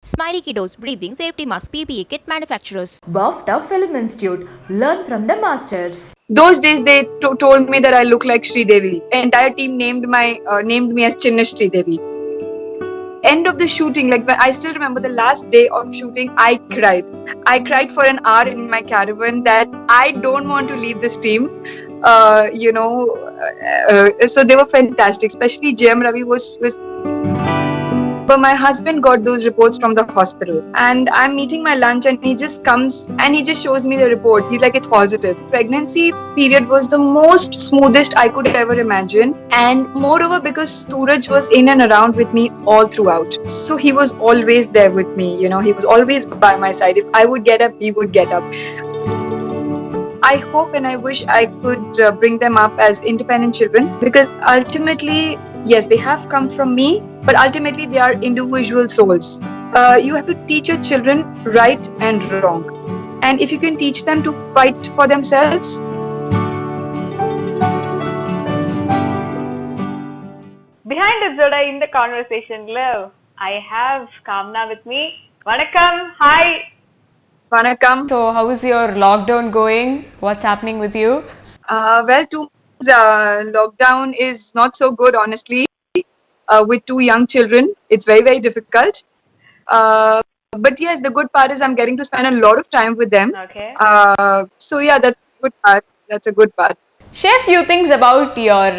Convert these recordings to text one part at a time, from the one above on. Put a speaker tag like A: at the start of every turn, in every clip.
A: Smiley Kiddos, Breathing Safety Mask, PPE Kit Manufacturers.
B: BAFTA Film Institute. Learn from the masters.
C: Those days they told me that I look like Sridevi. The entire team named me as Chinna Sridevi. End of the shooting, like when I still remember the last day of shooting, I cried. I cried for an hour in my caravan that I don't want to leave this team. So they were fantastic. Especially JM Ravi was. But my husband got those reports from the hospital, and I'm meeting my lunch, and he just comes and he just shows me the report. He's like, it's positive. Pregnancy period was the most smoothest I could ever imagine, and moreover, because Suraj was in and around with me all throughout, so he was always there with me. He was always by my side. If I would get up, he would get up. I hope and I wish I could bring them up as independent children, because ultimately, yes, they have come from me, but ultimately they are individual souls. You have to teach your children right and wrong. And if you can teach them to fight for themselves,
D: Behind Zoda in the conversation, love, I have Kamna with me. Vanakkam, hi.
C: Vanakkam.
E: So, how is your lockdown going? What's happening with you?
C: Well, lockdown is not so good, honestly. With two young children, it's very, very difficult. But yes, the good part is I'm getting to spend a lot of time with them.
D: Okay.
C: So yeah, that's a good part. That's a good part.
E: Share a few things about your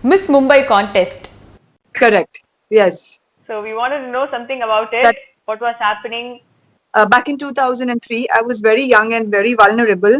E: Miss Mumbai contest.
C: Correct. Yes.
D: So we wanted to know something about it. What was happening?
C: Back in 2003, I was very young and very vulnerable.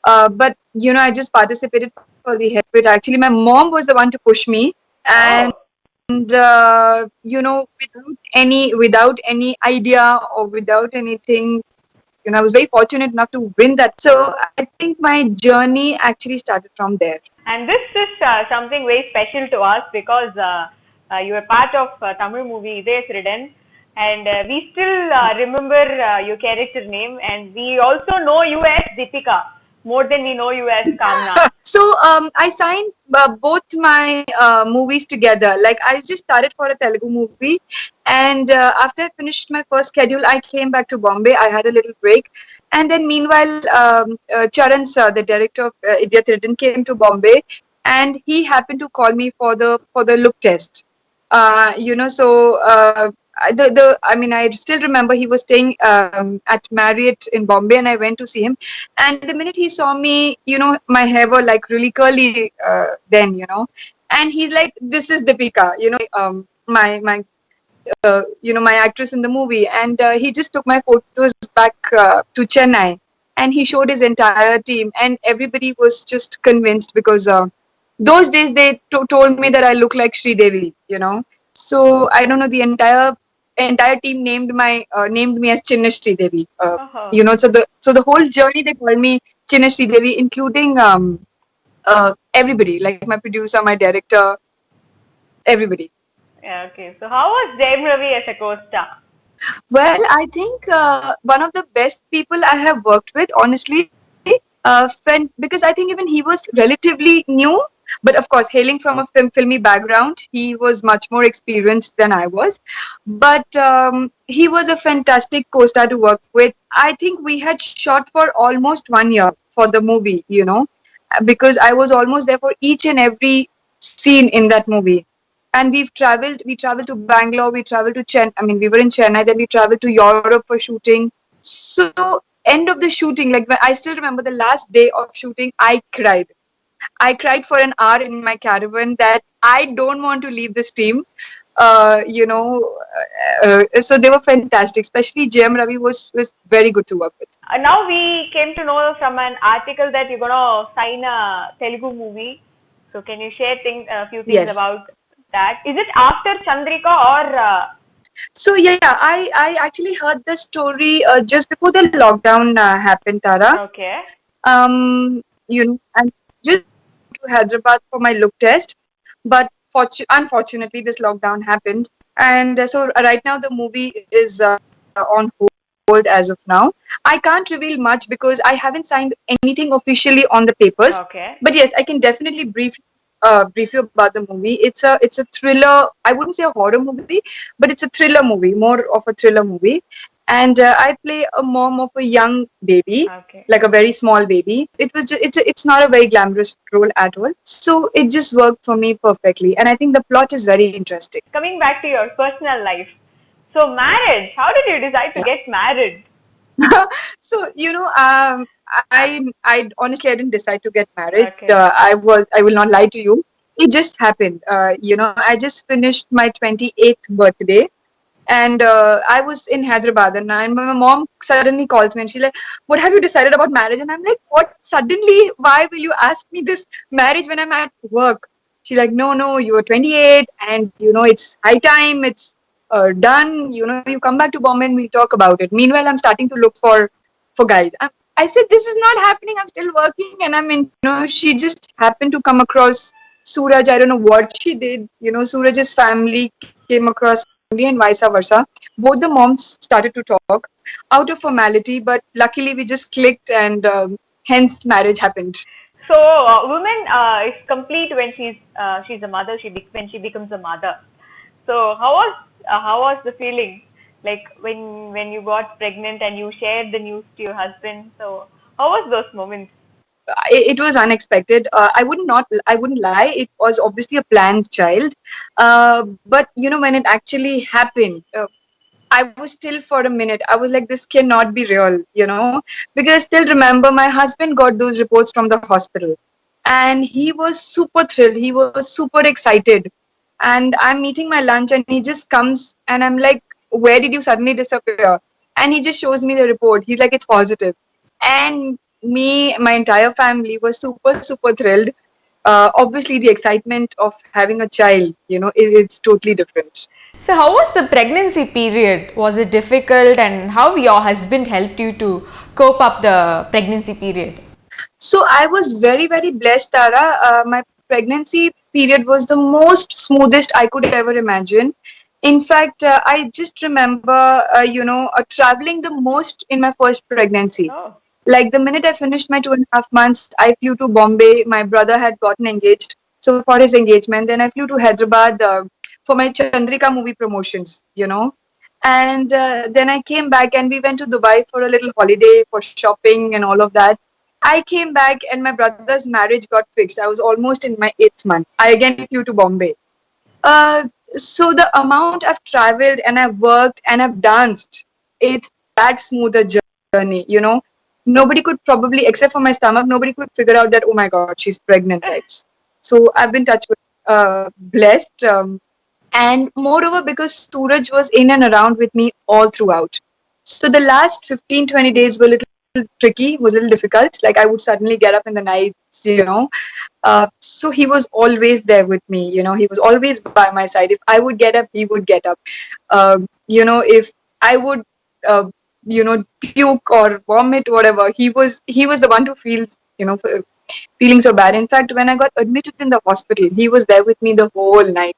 C: But I just participated for the head. Actually, my mom was the one to push me, and without any idea or without anything, I was very fortunate enough to win that. So I think my journey actually started from there.
D: And this is something very special to us because you were part of Tamil movie Idaya Thiridan, and we still remember your character name, and we also know you as Deepika more than we know you as Kamna.
C: So I signed both my movies together. Like I just started for a Telugu movie, and after I finished my first schedule, I came back to Bombay. I had a little break, and then meanwhile, Charan sir, the director of Idaya Thiridan, came to Bombay, and he happened to call me for the look test. I still remember he was staying at Marriott in Bombay, and I went to see him. And the minute he saw me, my hair were like really curly then, and he's like, "This is Deepika," my my actress in the movie. And he just took my photos back to Chennai, and he showed his entire team, and everybody was just convinced because those days they told me that I look like Sridevi, So I don't know, the entire team named me as Chinna Sridevi. So the whole journey they called me Chinna Sridevi, including everybody, like my producer, my director, everybody.
D: Yeah, okay. So how was Jayam Ravi as a co-star?
C: Well, I think one of the best people I have worked with, honestly, because I think even he was relatively new, but of course, hailing from a filmy background, he was much more experienced than I was. But he was a fantastic co-star to work with. I think we had shot for almost 1 year for the movie, because I was almost there for each and every scene in that movie. And we traveled to Bangalore, we traveled to Chennai. We were in Chennai, then we traveled to Europe for shooting. So end of the shooting, like I still remember the last day of shooting, I cried for an hour in my caravan that I don't want to leave this team. So they were fantastic. Especially JM Ravi was very good to work with.
D: Now we came to know from an article that you're gonna sign a Telugu movie. So can you share a few things about that? Is it after Chandrika or?
C: So yeah, I actually heard the story just before the lockdown happened, Tara.
D: Okay.
C: I'm just to Hyderabad for my look test, but unfortunately this lockdown happened, and so right now the movie is on hold as of now. I can't reveal much because I haven't signed anything officially on the papers.
D: Okay.
C: But yes, I can definitely brief brief you about the movie. It's a thriller. I wouldn't say a horror movie, but it's a thriller movie, more of a thriller movie. And I play a mom of a young baby,
D: Okay.
C: like a very small baby. It was just, it's not a very glamorous role at all. So it just worked for me perfectly. And I think the plot is very interesting.
D: Coming back to your personal life. So marriage, how did you decide to get married?
C: So I honestly I didn't decide to get married.
D: Okay.
C: I will not lie to you. It just happened. I just finished my 28th birthday, and I was in Hyderabad, and my mom suddenly calls me and she's like, "What have you decided about marriage?" And I'm like, "What? Suddenly? Why will you ask me this marriage when I'm at work?" She's like, "No, no, you are 28, and it's high time. It's done. You come back to Bombay and we'll talk about it." Meanwhile, I'm starting to look for guys. I said, "This is not happening. I'm still working, and I'm in." She just happened to come across Suraj. I don't know what she did. Suraj's family came across and vice versa. Both the moms started to talk out of formality, but luckily we just clicked, and hence marriage happened.
D: So woman is complete when she's a mother. When she becomes a mother. So how was the feeling like when you got pregnant and you shared the news to your husband? So how was those moments?
C: It was unexpected. I wouldn't lie. It was obviously a planned child, but when it actually happened, I was still for a minute. I was like, this cannot be real, because I still remember my husband got those reports from the hospital, and he was super thrilled. He was super excited, and I'm eating my lunch, and he just comes, and I'm like, where did you suddenly disappear? And he just shows me the report. He's like, it's positive, and my entire family was super super thrilled. Obviously, the excitement of having a child, is totally different.
E: So how was the pregnancy period? Was it difficult, and how your husband helped you to cope up the pregnancy period?
C: So I was very, very blessed, Tara. My pregnancy period was the most smoothest I could ever imagine. In fact, I just remember, traveling the most in my first pregnancy.
D: Oh,
C: Like the minute I finished my 2.5 months, I flew to Bombay. My brother had gotten engaged. So for his engagement, then I flew to Hyderabad for my Chandrika movie promotions, And then I came back and we went to Dubai for a little holiday for shopping and all of that. I came back and my brother's marriage got fixed. I was almost in my 8th month. I again flew to Bombay. Uh, so the amount I've traveled and I've worked and I've danced, it's that smooth a journey, Nobody could probably, except for my stomach, nobody could figure out that, oh my God, she's pregnant types. So I've been touched with, blessed. And moreover, because Suraj was in and around with me all throughout. So the last 15-20 days were a little tricky, was a little difficult. Like I would suddenly get up in the nights, so he was always there with me, he was always by my side. If I would get up, he would get up. If I would, puke or vomit, whatever, he was the one to feel, feeling so bad. In fact, when I got admitted in the hospital, he was there with me the whole night,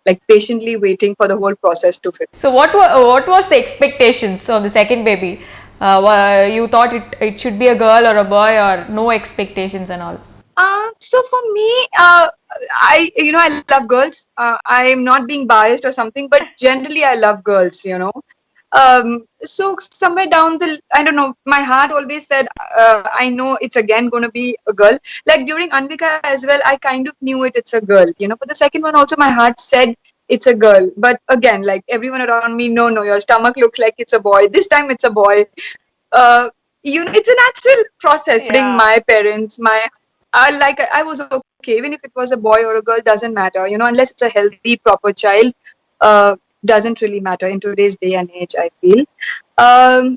C: like patiently waiting for the whole process to finish.
E: So what was the expectations of the second baby? You thought it should be a girl or a boy, or no expectations and all?
C: So for me, I love girls. I am not being biased or something, but generally I love girls. So somewhere down I don't know, my heart always said, I know it's again going to be a girl. Like during Anvika as well, I kind of knew it's a girl. For the second one also, my heart said it's a girl. But again, like everyone around me, no, your stomach looks like it's a boy. This time it's a boy. Uh, it's a natural process.
D: yeah.
C: My parents, I was okay, even if it was a boy or a girl, doesn't matter. Unless it's a healthy, proper child, doesn't really matter in today's day and age, I feel.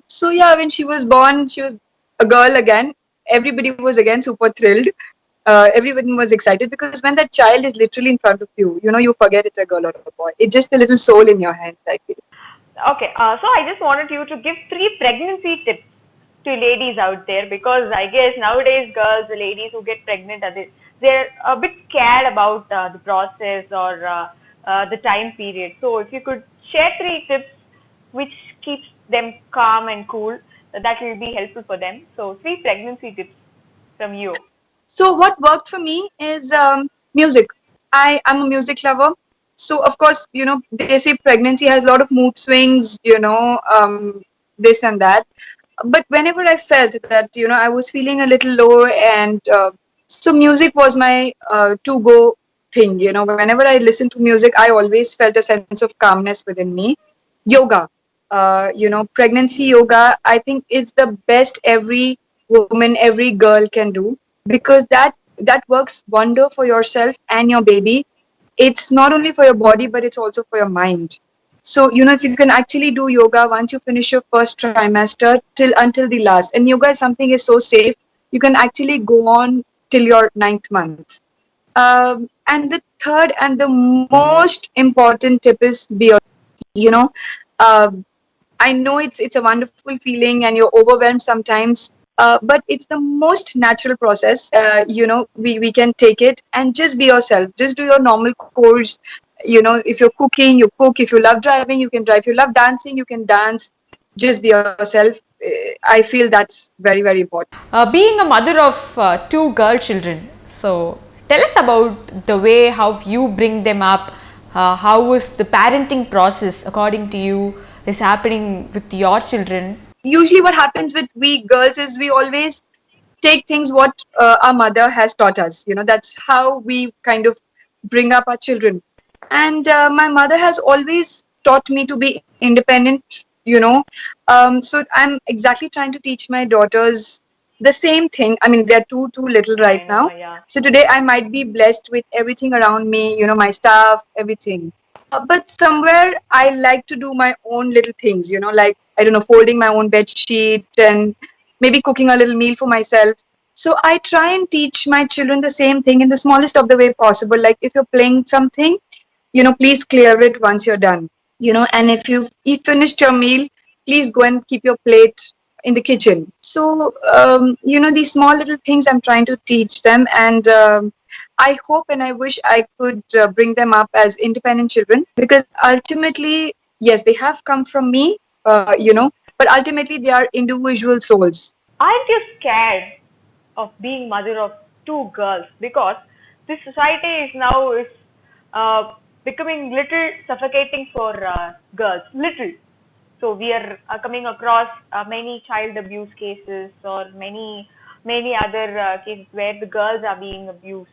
C: So yeah, when she was born, she was a girl again. Everybody was again super thrilled. Everyone was excited because when that child is literally in front of you, you forget it's a girl or a boy. It's just a little soul in your hands, I feel.
D: Okay, so I just wanted you to give 3 pregnancy tips to ladies out there, because I guess nowadays girls, the ladies who get pregnant, they're a bit scared about the process or the time period. So if you could share 3 tips which keeps them calm and cool, that will be helpful for them. So 3 pregnancy tips from you.
C: So what worked for me is Music. I'm a music lover. So of course, they say pregnancy has a lot of mood swings, this and that. But whenever I felt that, I was feeling a little low, and so music was my to go thing. Whenever I listened to music, I always felt a sense of calmness within me. Yoga, pregnancy yoga, I think is the best every woman, every girl can do, because that works wonder for yourself and your baby. It's not only for your body, but it's also for your mind. So, if you can actually do yoga once you finish your first trimester till until the last, and yoga is something is so safe, you can actually go on till your ninth month. And the third and the most important tip is be, you know, uh, I know it's a wonderful feeling and you're overwhelmed sometimes, but it's the most natural process. We can take it and just be yourself. Just do your normal course. If you're cooking, you cook. If you love driving, you can drive. If you love dancing, you can dance. Just be yourself. I feel that's very, very important.
E: Being a mother of two girl children, so tell us about the way how you bring them up. How is the parenting process according to you is happening with your children?
C: Usually what happens with we girls is we always take things what our mother has taught us. That's how we kind of bring up our children. And my mother has always taught me to be independent. So I'm exactly trying to teach my daughters the same thing. I mean, they're too little right
D: I know,
C: now.
D: yeah.
C: So today I might be blessed with everything around me, my staff, everything. But somewhere I like to do my own little things, like, I don't know, folding my own bed sheet and maybe cooking a little meal for myself. So I try and teach my children the same thing in the smallest of the way possible. Like if you're playing something, please clear it once you're done. And if you've finished your meal, please go and keep your plate in the kitchen. So, these small little things I'm trying to teach them. And I hope and I wish I could bring them up as independent children, because ultimately, yes, they have come from me, but ultimately they are individual souls.
D: Aren't you scared of being mother of two girls? Because this society is now uh, becoming little suffocating for girls. Little. So we are coming across many child abuse cases, or many other cases where the girls are being abused.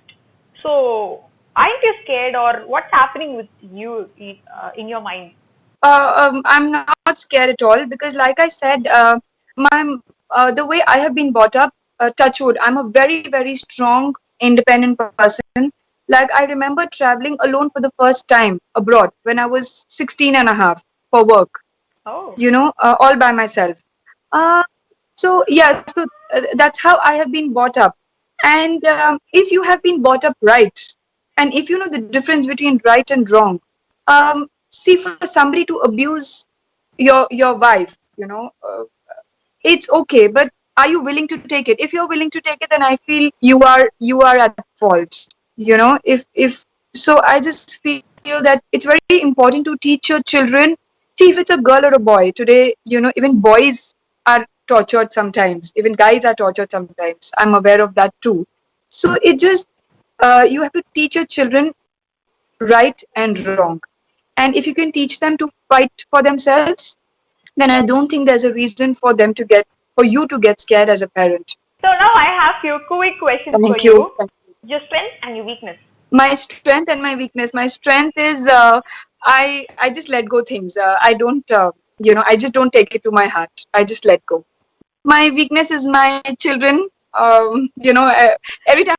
D: So aren't you scared, or what's happening with you in your mind?
C: I'm not scared at all, because, like I said, my the way I have been brought up, touch wood, I'm a very, very strong, independent person. Like, I remember traveling alone for the first time abroad when I was 16 and a half for work,
D: Oh,
C: all by myself. Uh, so, yeah, so that's how I have been brought up. And if you have been brought up right, and if you know the difference between right and wrong, see, for somebody to abuse your wife, it's okay, but are you willing to take it? If you're willing to take it, then I feel you are at fault. If so, I just feel that it's very important to teach your children. See, if it's a girl or a boy today, even boys are tortured sometimes, even guys are tortured sometimes. I'm aware of that too. So it just you have to teach your children right and wrong. And if you can teach them to fight for themselves, then I don't think there's a reason for you to get scared as a parent.
D: so now I have few quick questions for
C: Thank
D: you.
C: you.
D: Your strength and your weakness.
C: My strength and my weakness. My strength is I just let go things. I don't I just don't take it to my heart. I just let go. My weakness is my children. Every time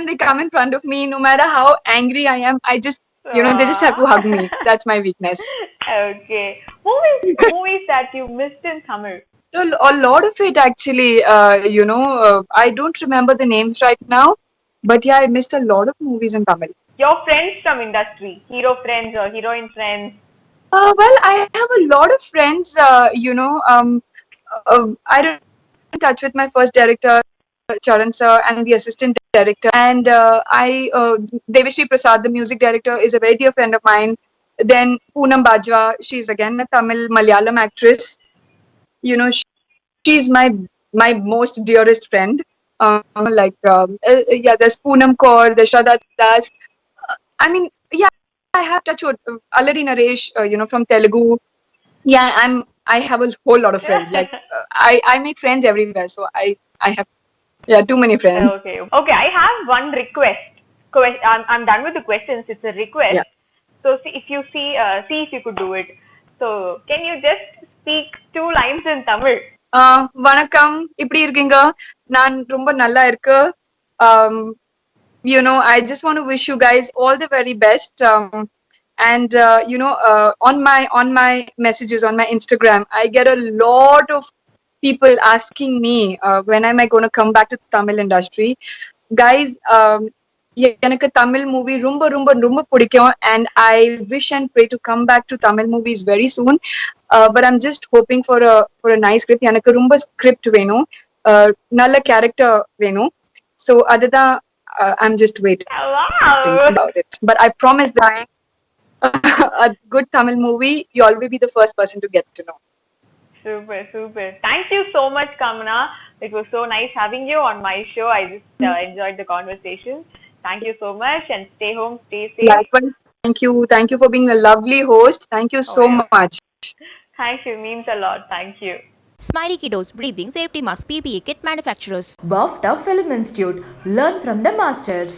C: they come in front of me, no matter how angry I am, I just they just have to hug me. That's my weakness.
D: Okay. Movies that you missed in Tamil.
C: A lot of it actually. I don't remember the names right now, but yeah, I missed a lot of movies in Tamil.
D: Your friends from industry, hero friends or heroine friends.
C: Well, I have a lot of friends. I don't in touch with my first director, Charan sir, and the assistant director. And Devashri Prasad, the music director, is a very dear friend of mine. Then Poonam Bajwa, she's again a Tamil Malayalam actress. She's my most dearest friend. Yeah, there's Poonam Kaur, there's Shraddha Das. I mean, yeah, I have touched with Allari Naresh, from Telugu. Yeah, I have a whole lot of friends. Like I make friends everywhere, so I have too many friends.
D: Okay. Okay, I have one request. I'm done with the questions. It's a request.
C: Yeah.
D: So see if you see if you could do it. So can you just speak 2 lines in Tamil?
C: வணக்கம், இப்படி இருக்கீங்க? நான் ரொம்ப நல்லா இருக்கு. Um, I just want to wish you guys all the very best. And on my messages on my Instagram, I get a lot of people asking me when am I going to come back to Tamil industry. Guys, எனக்கு Tamil movie ரொம்ப ரொம்ப ரொம்ப பிடிக்கும், and I wish and pray to come back to Tamil movies very soon. But I'm just hoping for a nice script. எனக்கு ரொம்ப script வேணும், நல்ல character வேணும். So அதுதான் I'm just waiting
D: Wow.
C: about it. But I promise that a good Tamil movie, you all will be the first person to get to know.
D: Super, super. Thank you so much, Kamana. It was so nice having you on my show. I just enjoyed the conversation. Thank you so much, and stay home, stay safe.
C: Likewise, thank you for being a lovely host. Thank you so much.
D: Thank you, means a lot. Thank you.
A: Smiley Kiddos Breathing Safety Mask PPE Kit Manufacturers.
B: BAFTA Film Institute. Learn from the masters.